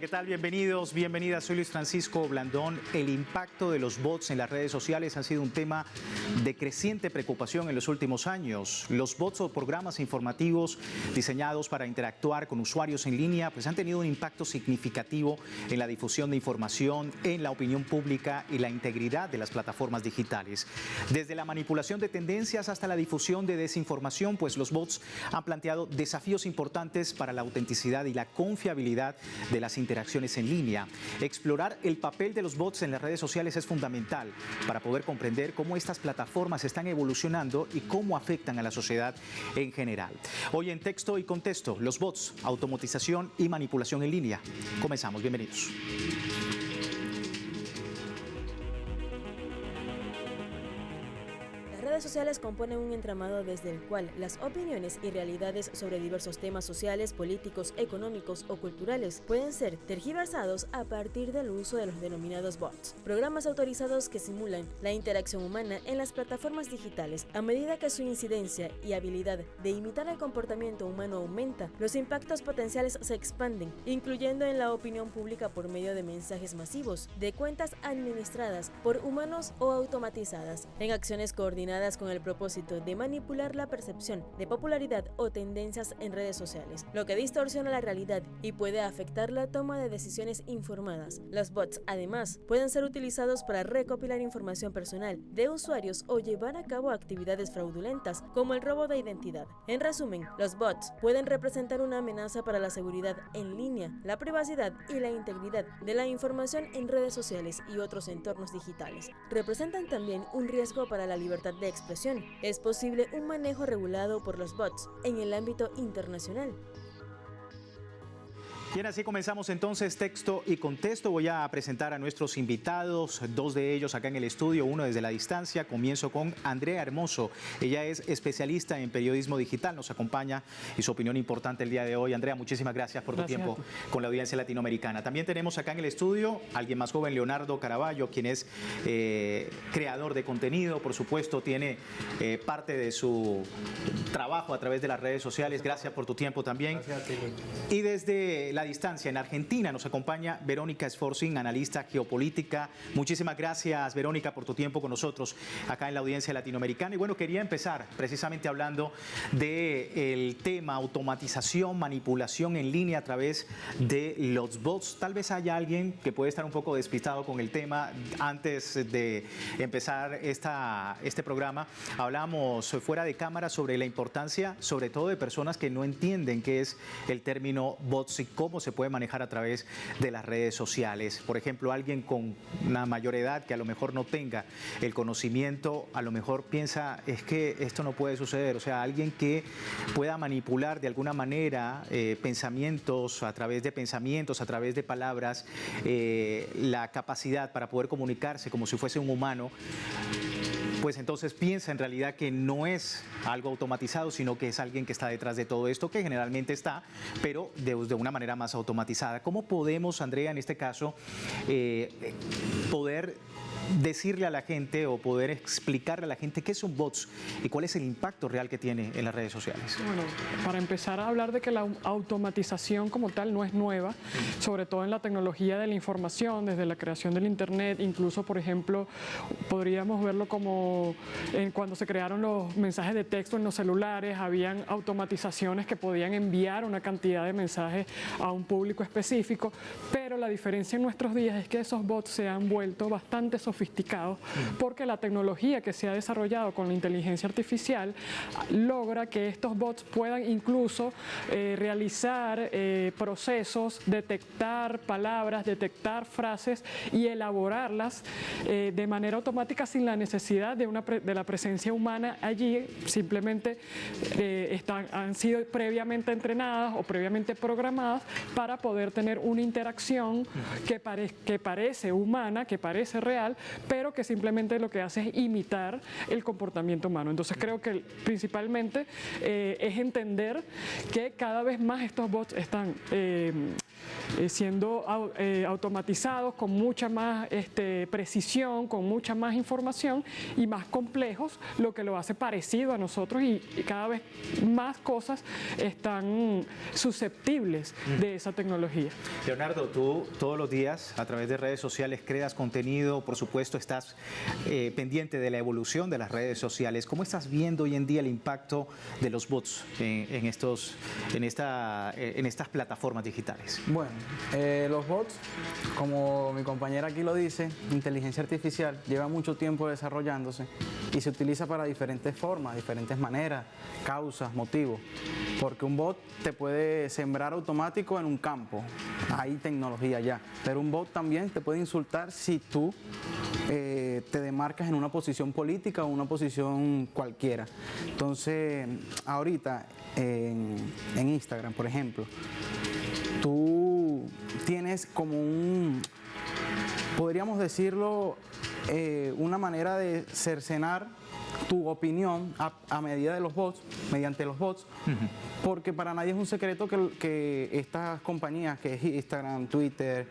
¿qué tal? Bienvenidos, bienvenidas. Soy Luis Francisco Blandón. El impacto de los bots en las redes sociales ha sido un tema de creciente preocupación en los últimos años. Los bots o programas informativos diseñados para interactuar con usuarios en línea pues han tenido un impacto significativo en la difusión de información, en la opinión pública y la integridad de las plataformas digitales. Desde la manipulación de tendencias hasta la difusión de desinformación, pues los bots han planteado desafíos importantes para la autenticidad y la confiabilidad de las interacciones en línea. Explorar el papel de los bots en las redes sociales es fundamental para poder comprender cómo estas plataformas están evolucionando y cómo afectan a la sociedad en general. Hoy en Texto y Contexto, los bots, automatización y manipulación en línea. Comenzamos, bienvenidos. Las redes sociales componen un entramado desde el cual las opiniones y realidades sobre diversos temas sociales, políticos, económicos o culturales pueden ser tergiversados a partir del uso de los denominados bots, programas autorizados que simulan la interacción humana en las plataformas digitales. A medida que su incidencia y habilidad de imitar el comportamiento humano aumenta, los impactos potenciales se expanden, incluyendo en la opinión pública por medio de mensajes masivos, de cuentas administradas por humanos o automatizadas, en acciones coordinadas con el propósito de manipular la percepción de popularidad o tendencias en redes sociales, lo que distorsiona la realidad y puede afectar la toma de decisiones informadas. Los bots, además, pueden ser utilizados para recopilar información personal de usuarios o llevar a cabo actividades fraudulentas, como el robo de identidad. En resumen, los bots pueden representar una amenaza para la seguridad en línea, la privacidad y la integridad de la información en redes sociales y otros entornos digitales. Representan también un riesgo para la libertad de expresión. Es posible un manejo regulado por los bots en el ámbito internacional. Bien, así comenzamos entonces Texto y Contexto. Voy a presentar a nuestros invitados, dos de ellos acá en el estudio, uno desde la distancia. Comienzo con Andrea Hermoso. Ella es especialista en periodismo digital, nos acompaña y su opinión importante el día de hoy. Andrea, muchísimas gracias por tu tiempo con la audiencia latinoamericana. También tenemos acá en el estudio a alguien más joven, Leonardo Caraballo, quien es creador de contenido, por supuesto, tiene parte de su trabajo a través de las redes sociales. Gracias por tu tiempo también. Gracias a ti. Y desde la distancia, en Argentina, nos acompaña Verónica Sforcing, analista geopolítica. Muchísimas gracias, Verónica, por tu tiempo con nosotros acá en la audiencia latinoamericana. Y bueno, quería empezar precisamente hablando del tema automatización, manipulación en línea a través de los bots. Tal vez haya alguien que puede estar un poco despistado con el tema. Antes de empezar este programa, hablamos fuera de cámara sobre la importancia, sobre todo de personas que no entienden qué es el término bots y cómo se puede manejar a través de las redes sociales. Por ejemplo, alguien con una mayor edad que a lo mejor no tenga el conocimiento, a lo mejor piensa, es que esto no puede suceder. O sea, alguien que pueda manipular de alguna manera pensamientos, a través de palabras, la capacidad para poder comunicarse como si fuese un humano, pues entonces piensa en realidad que no es algo automatizado, sino que es alguien que está detrás de todo esto, que generalmente está, pero de una manera más automatizada. ¿Cómo podemos, Andrea, en este caso, poder decirle a la gente o poder explicarle a la gente qué son bots y cuál es el impacto real que tiene en las redes sociales? Bueno, para empezar a hablar de que la automatización como tal no es nueva, sobre todo en la tecnología de la información, desde la creación del Internet, incluso, por ejemplo, podríamos verlo como cuando se crearon los mensajes de texto en los celulares, habían automatizaciones que podían enviar una cantidad de mensajes a un público específico, pero la diferencia en nuestros días es que esos bots se han vuelto bastante sofisticados porque la tecnología que se ha desarrollado con la inteligencia artificial logra que estos bots puedan incluso realizar procesos, detectar palabras, detectar frases y elaborarlas de manera automática sin la necesidad de la presencia humana allí. Simplemente han sido previamente entrenadas o previamente programadas para poder tener una interacción que parece humana, que parece real, pero que simplemente lo que hace es imitar el comportamiento humano. Entonces creo que principalmente es entender que cada vez más estos bots están siendo automatizados con mucha más precisión, con mucha más información y más complejos, lo que lo hace parecido a nosotros y cada vez más cosas están susceptibles de esa tecnología. Leonardo, tú todos los días a través de redes sociales creas contenido, por supuesto estás pendiente de la evolución de las redes sociales. ¿Cómo estás viendo hoy en día el impacto de los bots en estas plataformas digitales? Bueno, los bots, como mi compañera aquí lo dice, inteligencia artificial, lleva mucho tiempo desarrollándose y se utiliza para diferentes formas, diferentes maneras, causas, motivos. Porque un bot te puede sembrar automático en un campo, hay tecnología ya, pero un bot también te puede insultar si tú te demarcas en una posición política o una posición cualquiera. Entonces, ahorita en Instagram, por ejemplo, tú tienes como podríamos decirlo, una manera de cercenar tu opinión a medida de los bots, mediante los bots, porque para nadie es un secreto que estas compañías, que es Instagram, Twitter,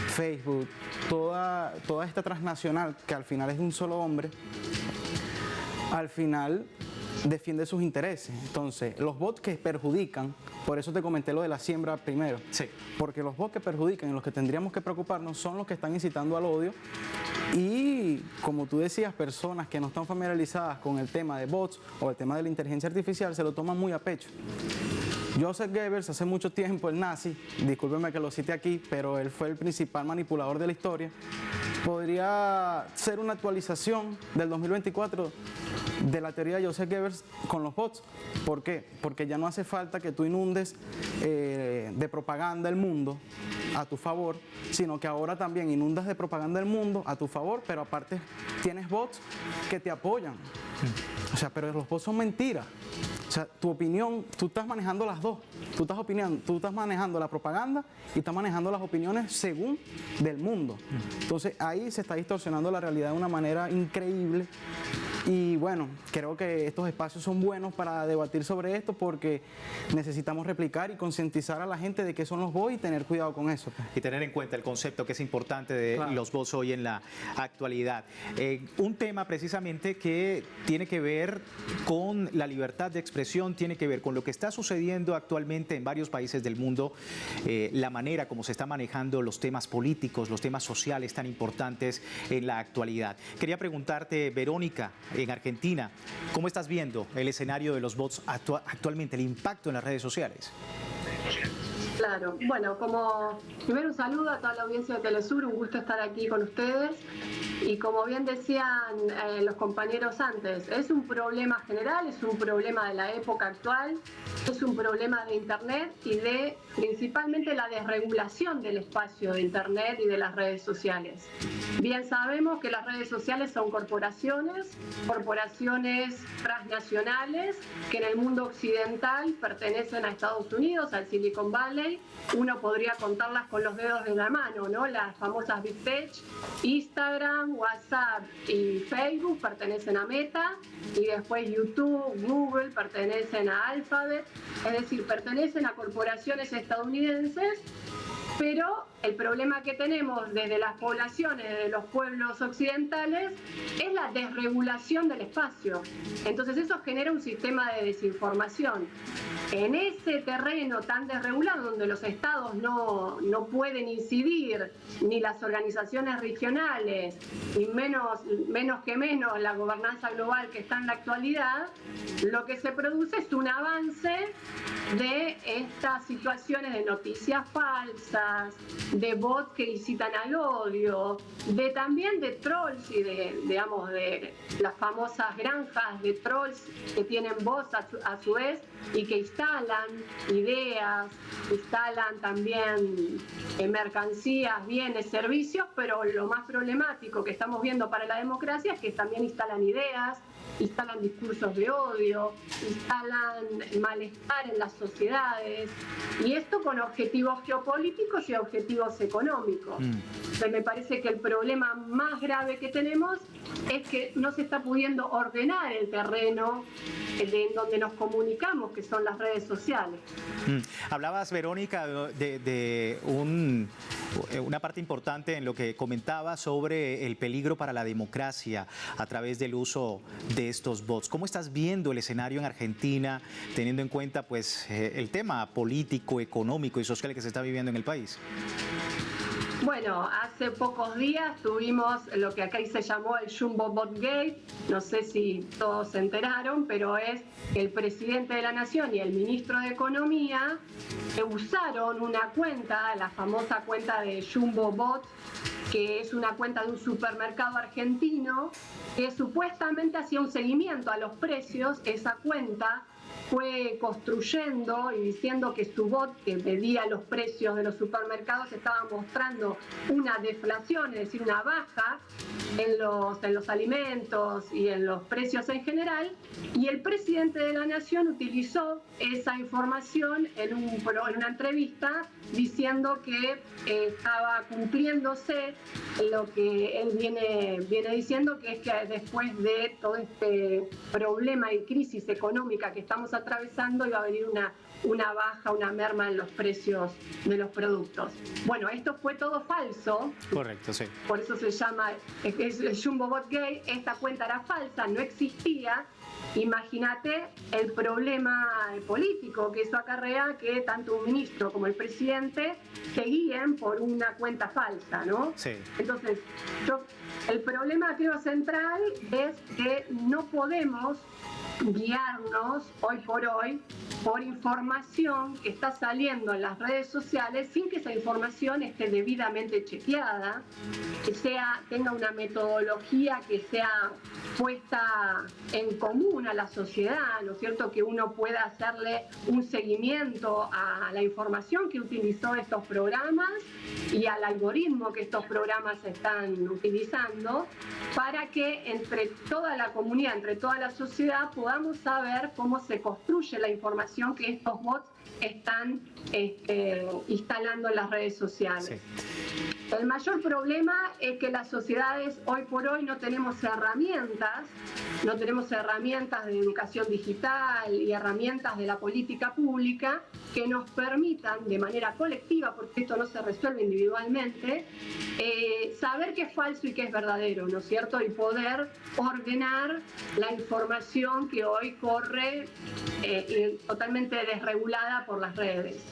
Facebook, toda esta transnacional, que al final es de un solo hombre, al final defiende sus intereses. Entonces, los bots que perjudican, por eso te comenté lo de la siembra primero, sí, porque los bots que perjudican y los que tendríamos que preocuparnos son los que están incitando al odio y, como tú decías, personas que no están familiarizadas con el tema de bots o el tema de la inteligencia artificial se lo toman muy a pecho. Joseph Goebbels, hace mucho tiempo, el nazi, discúlpeme que lo cite aquí, pero él fue el principal manipulador de la historia, podría ser una actualización del 2024 de la teoría de Joseph Goebbels con los bots. ¿Por qué? Porque ya no hace falta que tú inundes de propaganda el mundo a tu favor, sino que ahora también inundas de propaganda el mundo a tu favor, pero aparte tienes bots que te apoyan. O sea, pero los bots son mentiras. O sea, tu opinión, tú estás manejando las dos. Tú estás manejando la propaganda y estás manejando las opiniones según del mundo. Entonces ahí se está distorsionando la realidad de una manera increíble. Y bueno, creo que estos espacios son buenos para debatir sobre esto porque necesitamos replicar y concientizar a la gente de qué son los bots y tener cuidado con eso. Y tener en cuenta el concepto que es importante de claro, los bots hoy en la actualidad. Un tema precisamente que tiene que ver con la libertad de expresión, tiene que ver con lo que está sucediendo actualmente en varios países del mundo, la manera como se están manejando los temas políticos, los temas sociales tan importantes en la actualidad. Quería preguntarte, Verónica, en Argentina, ¿cómo estás viendo el escenario de los bots actualmente, el impacto en las redes sociales? Claro, bueno, primero un saludo a toda la audiencia de Telesur, un gusto estar aquí con ustedes. Y como bien decían los compañeros antes, es un problema general, es un problema de la época actual, es un problema de Internet y de principalmente la desregulación del espacio de Internet y de las redes sociales. Bien sabemos que las redes sociales son corporaciones transnacionales que en el mundo occidental pertenecen a Estados Unidos, al Silicon Valley. Uno podría contarlas con los dedos de la mano, ¿no? Las famosas Big Tech, Instagram, WhatsApp y Facebook pertenecen a Meta, y después YouTube, Google pertenecen a Alphabet, es decir, pertenecen a corporaciones estadounidenses. Pero el problema que tenemos desde las poblaciones, desde los pueblos occidentales, es la desregulación del espacio. Entonces eso genera un sistema de desinformación. En ese terreno tan desregulado, donde los estados no pueden incidir, ni las organizaciones regionales, y menos la gobernanza global que está en la actualidad, lo que se produce es un avance de estas situaciones de noticias falsas, de bots que incitan al odio, también de trolls y de las famosas granjas de trolls que tienen voz a su vez y que instalan ideas, instalan también mercancías, bienes, servicios, pero lo más problemático que estamos viendo para la democracia es que también instalan ideas, instalan discursos de odio, instalan malestar en las sociedades, y esto con objetivos geopolíticos y objetivos económicos. Entonces me parece que el problema más grave que tenemos es que no se está pudiendo ordenar el terreno en donde nos comunicamos, que son las redes sociales. Hablabas, Verónica, de una parte importante en lo que comentaba sobre el peligro para la democracia a través del uso de estos bots. ¿Cómo estás viendo el escenario en Argentina, teniendo en cuenta pues, el tema político, económico y social que se está viviendo en el país? Bueno, hace pocos días tuvimos lo que acá se llamó el Jumbo Bot Gate. No sé si todos se enteraron, pero es el presidente de la Nación y el ministro de Economía usaron una cuenta, la famosa cuenta de Jumbo Bot, que es una cuenta de un supermercado argentino que supuestamente hacía un seguimiento a los precios. Esa cuenta fue construyendo y diciendo que su bot, que medía los precios de los supermercados, estaba mostrando una deflación, es decir, una baja en los alimentos y en los precios en general, y el presidente de la Nación utilizó esa información en una entrevista diciendo que estaba cumpliéndose lo que él viene diciendo, que es que después de todo este problema y crisis económica que estamos atravesando iba a venir una baja, una merma en los precios de los productos. Bueno, esto fue todo falso. Correcto, sí. Por eso se llama el Jumbo Bot Gate. Esta cuenta era falsa, no existía. Imagínate el problema político que eso acarrea, que tanto un ministro como el presidente se guíen por una cuenta falsa, ¿no? Sí. Entonces, el problema, creo, central es que no podemos guiarnos hoy por información que está saliendo en las redes sociales sin que esa información esté debidamente chequeada, que tenga una metodología que sea puesta en común a la sociedad, ¿no es cierto? Que uno pueda hacerle un seguimiento a la información que utilizó estos programas y al algoritmo que estos programas están utilizando, para que entre toda la comunidad, entre toda la sociedad, podamos saber cómo se construye la información que estos bots están instalando en las redes sociales. Sí. El mayor problema es que las sociedades hoy por hoy no tenemos herramientas de educación digital y herramientas de la política pública que nos permitan de manera colectiva, porque esto no se resuelve individualmente, saber qué es falso y qué es verdadero, ¿no es cierto? Y poder ordenar la información que hoy corre totalmente desregulada por las redes.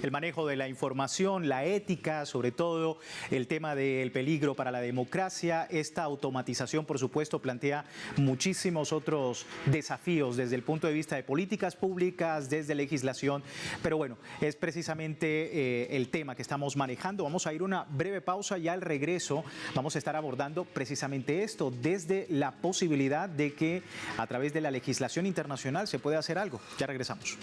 El manejo de la información, la ética, sobre todo el tema del peligro para la democracia, esta automatización, por supuesto, plantea muchísimos otros desafíos desde el punto de vista de políticas públicas, desde legislación, pero bueno, es precisamente el tema que estamos manejando. Vamos a ir a una breve pausa y al regreso vamos a estar abordando precisamente esto, desde la posibilidad de que a través de la legislación internacional se pueda hacer algo. Ya regresamos.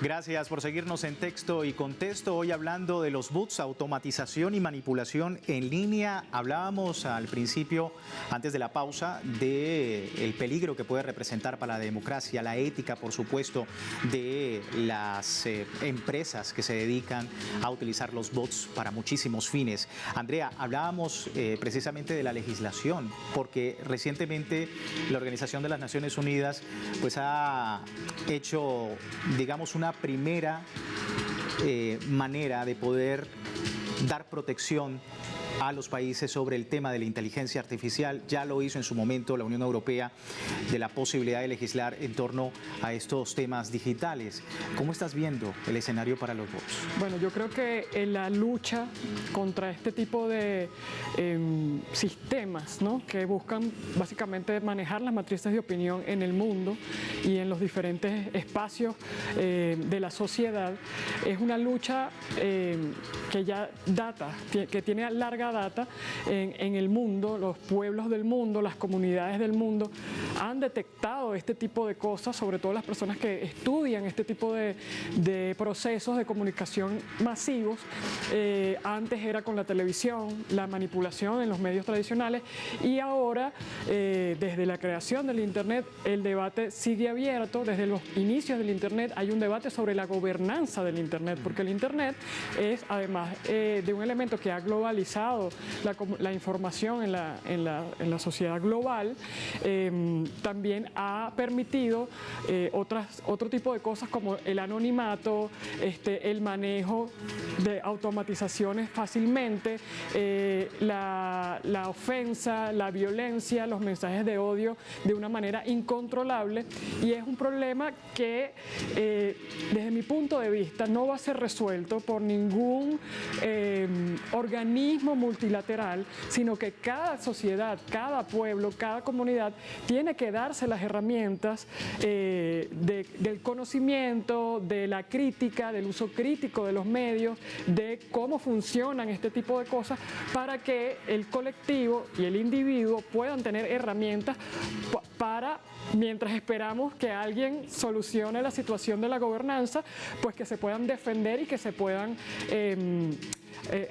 Gracias por seguirnos en Texto y Contexto. Hoy hablando de los bots, automatización y manipulación en línea. Hablábamos al principio, antes de la pausa, del peligro que puede representar para la democracia, la ética, por supuesto, de las empresas que se dedican a utilizar los bots para muchísimos fines. Andrea, hablábamos precisamente de la legislación, porque recientemente la Organización de las Naciones Unidas pues ha hecho, digamos, una primera manera de poder dar protección a los países sobre el tema de la inteligencia artificial. Ya lo hizo en su momento la Unión Europea, de la posibilidad de legislar en torno a estos temas digitales. ¿Cómo estás viendo el escenario para los bots? Bueno, yo creo que en la lucha contra este tipo de sistemas, ¿no?, que buscan básicamente manejar las matrices de opinión en el mundo y en los diferentes espacios de la sociedad, es una lucha que ya data, que tiene larga data en el mundo. Los pueblos del mundo, las comunidades del mundo han detectado este tipo de cosas, sobre todo las personas que estudian este tipo de procesos de comunicación masivos. Antes era con la televisión, la manipulación en los medios tradicionales, y ahora, desde la creación del Internet, el debate sigue abierto. Desde los inicios del Internet hay un debate sobre la gobernanza del Internet, porque el Internet es, además de un elemento que ha globalizado la información en la sociedad global, también ha permitido otro tipo de cosas como el anonimato, el manejo de automatizaciones fácilmente, la ofensa, la violencia, los mensajes de odio de una manera incontrolable, y es un problema que desde mi punto de vista no va a ser resuelto por ningún organismo multilateral, sino que cada sociedad, cada pueblo, cada comunidad tiene que darse las herramientas del conocimiento, de la crítica, del uso crítico de los medios, de cómo funcionan este tipo de cosas, para que el colectivo y el individuo puedan tener herramientas para, mientras esperamos que alguien solucione la situación de la gobernanza, pues que se puedan defender y que se puedan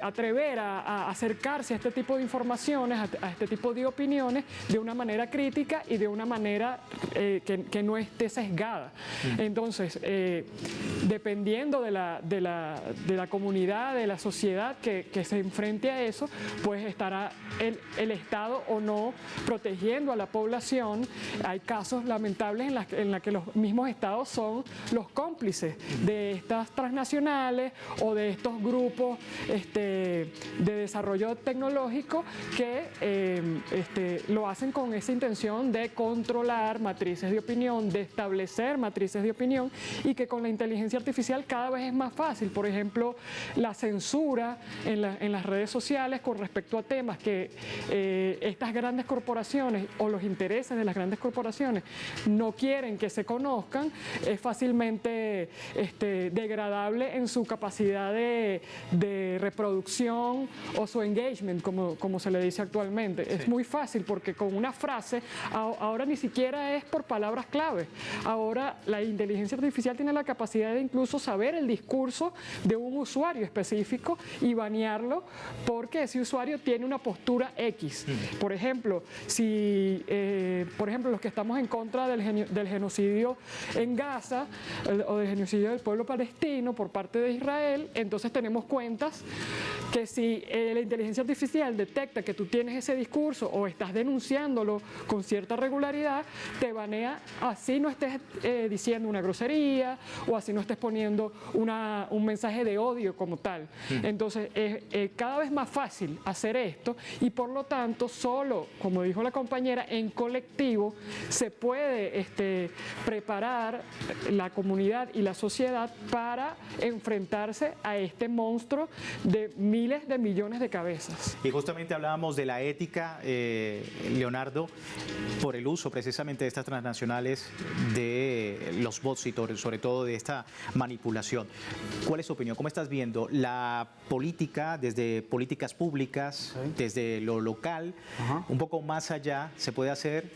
atrever a acercarse a este tipo de informaciones, a este tipo de opiniones, de una manera crítica y de una manera que no esté sesgada. Entonces, dependiendo de la comunidad, de la sociedad que se enfrente a eso, pues estará el Estado o no protegiendo a la población. Hay casos lamentables en los que los mismos estados son los cómplices de estas transnacionales o de estos grupos de desarrollo tecnológico que lo hacen con esa intención de controlar matrices de opinión, de establecer matrices de opinión, y que con la inteligencia artificial cada vez es más fácil. Por ejemplo, la censura en las redes sociales con respecto a temas que estas grandes corporaciones o los intereses de las grandes corporaciones no quieren que se conozcan, es fácilmente degradable en su capacidad de reproducción o su engagement, como se le dice actualmente. Sí. Es muy fácil, porque con una frase, ahora ni siquiera es por palabras clave. Ahora la inteligencia artificial tiene la capacidad de incluso saber el discurso de un usuario específico y banearlo porque ese usuario tiene una postura X. Por ejemplo, si los que estamos en contra del genocidio en Gaza o del genocidio del pueblo palestino por parte de Israel, entonces tenemos cuentas que si la inteligencia artificial detecta que tú tienes ese discurso o estás denunciándolo con cierta regularidad, te banea, así no estés diciendo una grosería o así no estés poniendo un mensaje de odio como tal. Entonces es cada vez más fácil hacer esto, y por lo tanto solo, como dijo la compañera, en colectivo se puede preparar la comunidad y la sociedad para enfrentarse a este monstruo de miles de millones de cabezas. Y justamente hablábamos de la ética, Leonardo, por el uso precisamente de estas transnacionales, de los bots y sobre todo de esta manipulación. ¿Cuál es tu opinión? ¿Cómo estás viendo la política, desde políticas públicas, desde lo local, un poco más allá, se puede hacer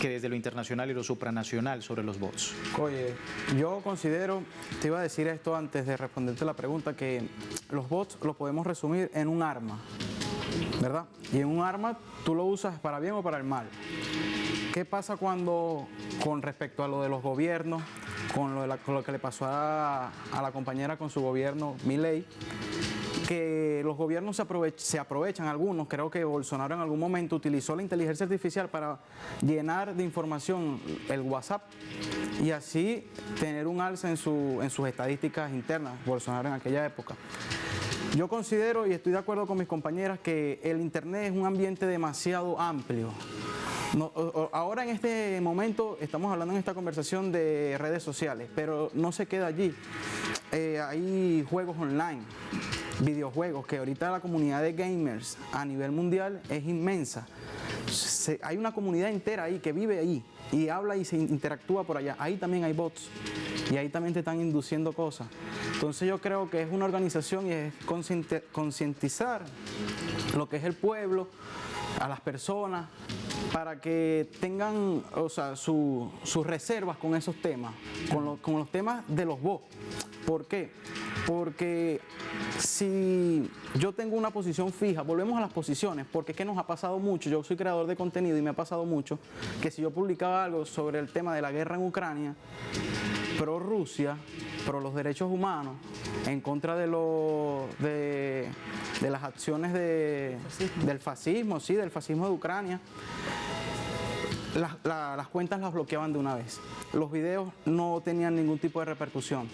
que desde lo internacional y lo supranacional sobre los bots? Oye, yo considero, te iba a decir esto antes de responderte la pregunta, que los bots los podemos resumir en un arma, ¿verdad? Y en un arma tú lo usas para bien o para el mal. ¿Qué pasa con respecto a lo de los gobiernos, con lo que le pasó a la compañera con su gobierno, Milei? Que los gobiernos se aprovechan, algunos, creo que Bolsonaro en algún momento utilizó la inteligencia artificial para llenar de información el WhatsApp y así tener un alza en sus estadísticas internas, Bolsonaro en aquella época. Yo considero y estoy de acuerdo con mis compañeras que el Internet es un ambiente demasiado amplio. Ahora en este momento estamos hablando en esta conversación de redes sociales, pero no se queda allí. Hay juegos online, videojuegos, que ahorita la comunidad de gamers a nivel mundial es inmensa. Hay una comunidad entera ahí que vive ahí y habla y se interactúa por allá. Ahí también hay bots y ahí también te están induciendo cosas. Entonces yo creo que es una organización y es concientizar lo que es el pueblo, a las personas, para que tengan, o sea, sus reservas con esos temas, con los temas de los bots. ¿Por qué? Porque si yo tengo una posición fija, volvemos a las posiciones, porque es que nos ha pasado mucho, yo soy creador de contenido y me ha pasado mucho, que si yo publicaba algo sobre el tema de la guerra en Ucrania, pro Rusia, pro los derechos humanos, en contra de las acciones del fascismo, sí, del fascismo de Ucrania, las cuentas las bloqueaban de una vez. Los videos no tenían ningún tipo de repercusión.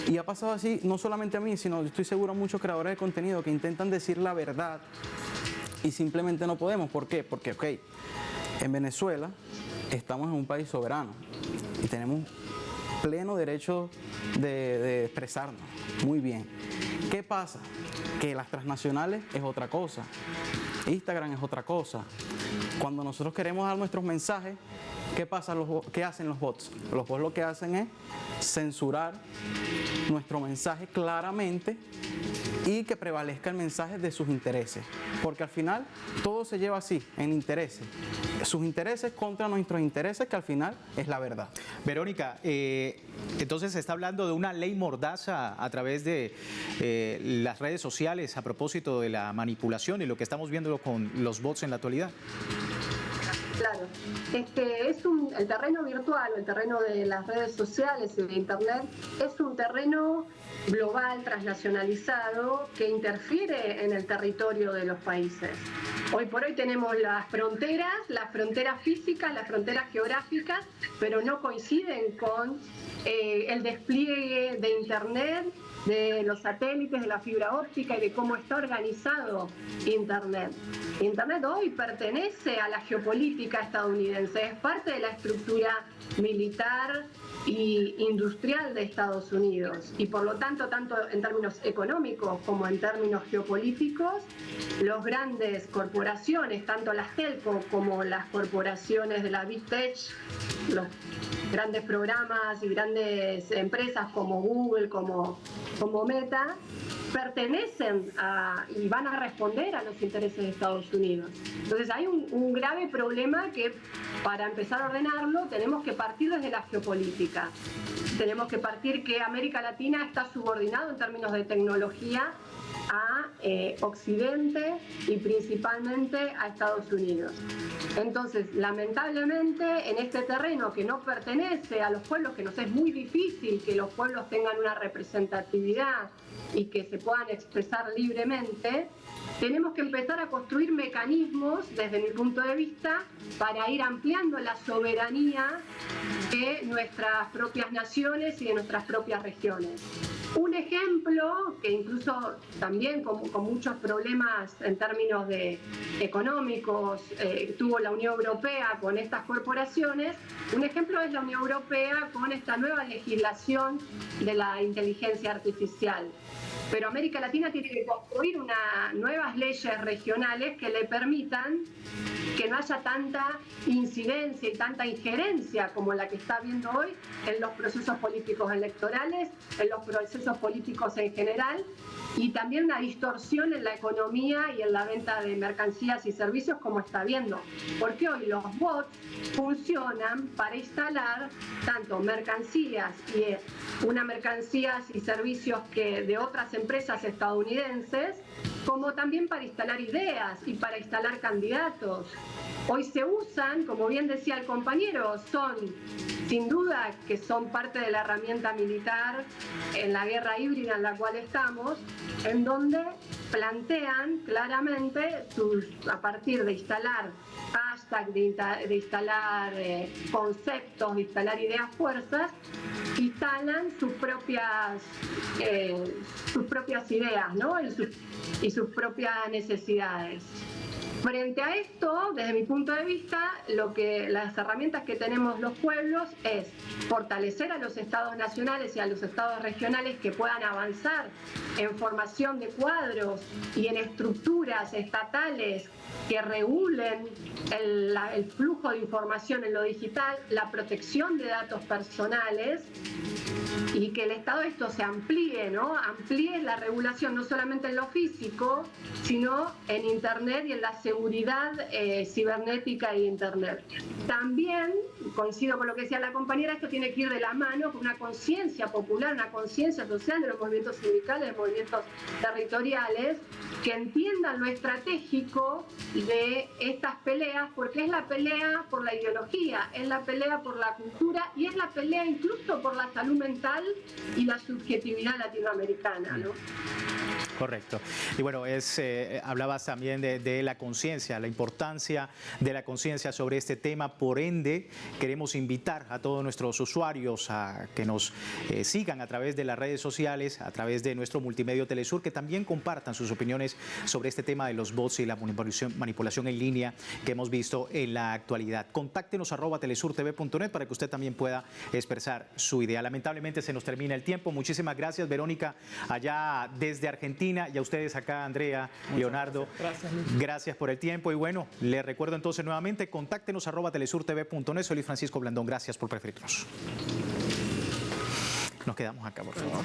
Y ha pasado así, no solamente a mí, sino estoy seguro a muchos creadores de contenido que intentan decir la verdad y simplemente no podemos. ¿Por qué? Porque, ok, en Venezuela estamos en un país soberano y tenemos pleno derecho de expresarnos. Muy bien. ¿Qué pasa? Que las transnacionales es otra cosa. Instagram es otra cosa. Cuando nosotros queremos dar nuestros mensajes, ¿qué pasa? ¿Qué hacen los bots? Los bots lo que hacen es censurar nuestro mensaje claramente y que prevalezca el mensaje de sus intereses. Porque al final todo se lleva así, en intereses. Sus intereses contra nuestros intereses, que al final es la verdad. Verónica, entonces se está hablando de una ley mordaza a través de las redes sociales a propósito de la manipulación y lo que estamos viendo con los bots en la actualidad. Claro, el terreno virtual, el terreno de las redes sociales y de Internet es un terreno global, transnacionalizado, que interfiere en el territorio de los países. Hoy por hoy tenemos las fronteras físicas, las fronteras geográficas, pero no coinciden con el despliegue de Internet, de los satélites, de la fibra óptica y de cómo está organizado Internet. Internet hoy pertenece a la geopolítica estadounidense, es parte de la estructura militar y industrial de Estados Unidos, y por lo tanto en términos económicos como en términos geopolíticos, las grandes corporaciones, tanto las telco como las corporaciones de la Big Tech, los grandes programas y grandes empresas como Google, como Meta, pertenecen y van a responder a los intereses de Estados Unidos. Entonces hay un grave problema que, para empezar a ordenarlo, tenemos que partir desde la geopolítica. Tenemos que partir que América Latina está subordinado en términos de tecnología a Occidente y principalmente a Estados Unidos. Entonces, lamentablemente, en este terreno que no pertenece a los pueblos, que nos es muy difícil que los pueblos tengan una representatividad y que se puedan expresar libremente, tenemos que empezar a construir mecanismos, desde mi punto de vista, para ir ampliando la soberanía de nuestras propias naciones y de nuestras propias regiones. Un ejemplo, que incluso también con muchos problemas en términos económicos tuvo la Unión Europea con estas corporaciones, un ejemplo es la Unión Europea con esta nueva legislación de la inteligencia artificial. Pero América Latina tiene que construir nuevas leyes regionales que le permitan que no haya tanta incidencia y tanta injerencia como la que está habiendo hoy en los procesos políticos electorales, en los procesos políticos en general, y también una distorsión en la economía y en la venta de mercancías y servicios como está habiendo. Porque hoy los bots funcionan para instalar tanto mercancías y servicios de otras empresas estadounidenses, como también para instalar ideas y para instalar candidatos. Hoy se usan, como bien decía el compañero, sin duda que son parte de la herramienta militar en la guerra híbrida en la cual estamos, en donde plantean claramente a partir de instalar hashtag, de instalar conceptos, de instalar ideas fuerzas, instalan sus propias ideas, ¿no? y sus propias necesidades. Frente a esto, desde mi punto de vista, las herramientas que tenemos los pueblos es fortalecer a los estados nacionales y a los estados regionales que puedan avanzar en formación de cuadros y en estructuras estatales que regulen el flujo de información en lo digital, la protección de datos personales, y que el Estado esto se amplíe, ¿no? Amplíe la regulación no solamente en lo físico, sino en Internet y en la seguridad cibernética e Internet. También, coincido con lo que decía la compañera, esto tiene que ir de la mano con una conciencia popular, una conciencia social de los movimientos sindicales, de movimientos territoriales, que entiendan lo estratégico de estas peleas, porque es la pelea por la ideología, es la pelea por la cultura y es la pelea incluso por la salud mental y la subjetividad latinoamericana, ¿no? Correcto. Y bueno, hablabas también de la conciencia, la importancia de la conciencia sobre este tema. Por ende, queremos invitar a todos nuestros usuarios a que nos sigan a través de las redes sociales, a través de nuestro multimedio Telesur, que también compartan sus opiniones sobre este tema de los bots y la manipulación en línea que hemos visto en la actualidad. Contáctenos @telesurtv.net para que usted también pueda expresar su idea. Lamentablemente se nos termina el tiempo. Muchísimas gracias, Verónica, allá desde Argentina, y a ustedes acá, Andrea, Leonardo. Gracias por el tiempo. Y bueno, les recuerdo entonces nuevamente, contáctenos @telesurtv.net. Soy Luis Francisco Blandón. Gracias por preferirnos. Nos quedamos acá, por favor.